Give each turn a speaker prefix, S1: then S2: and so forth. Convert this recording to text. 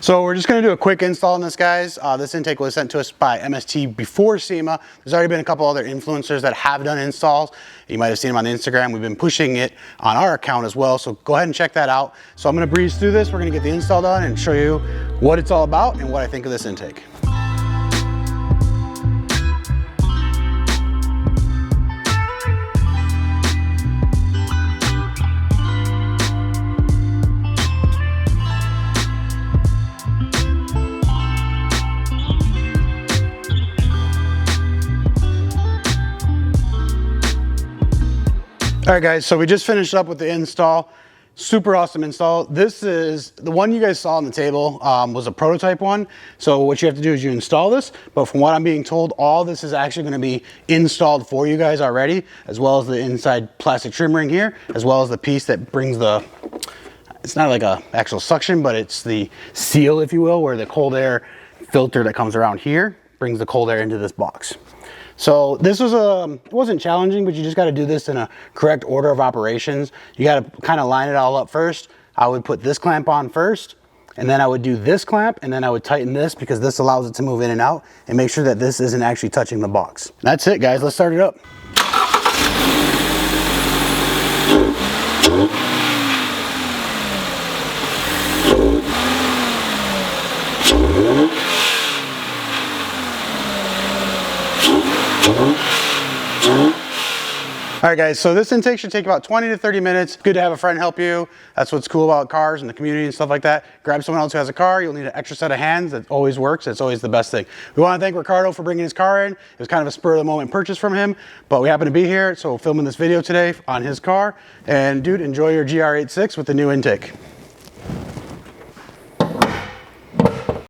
S1: So we're just going to do a quick install on this, guys. This intake was sent to us by MST before SEMA. There's already been a couple other influencers that have done installs. You might have seen them on Instagram. We've been pushing it on our account as well, so go ahead and check that out. So I'm going to breeze through this. We're going to get the install done and show you what it's all about and what I think of this intake. All right, guys, so we just finished up with the install. Super awesome install. This is the one you guys saw on the table, was a prototype one. So what you have to do is you install this, but from what I'm being told, all this is actually going to be installed for you guys already, as well as the inside plastic trim ring here, as well as the piece that brings the, it's not like a actual suction, but it's the seal, if you will, where the cold air filter that comes around here brings the cold air into this box. So this was it wasn't challenging, but you just got to do this in a correct order of operations. You got to kind of line it all up first. I would put this clamp on first, and then I would do this clamp, and then I would tighten this because this allows it to move in and out and make sure that this isn't actually touching the box. That's it, guys. Let's start it up. All right, guys, so this intake should take about 20 to 30 minutes. Good to have a friend help you. That's what's cool about cars and the community and stuff like that. Grab someone else who has a car. You'll need an extra set of hands. That always works. It's always the best thing. We want to thank Ricardo for bringing his car in. It was kind of a spur of the moment purchase from him, but we happen to be here, so we're filming this video today on his car. And dude, enjoy your GR86 with the new intake.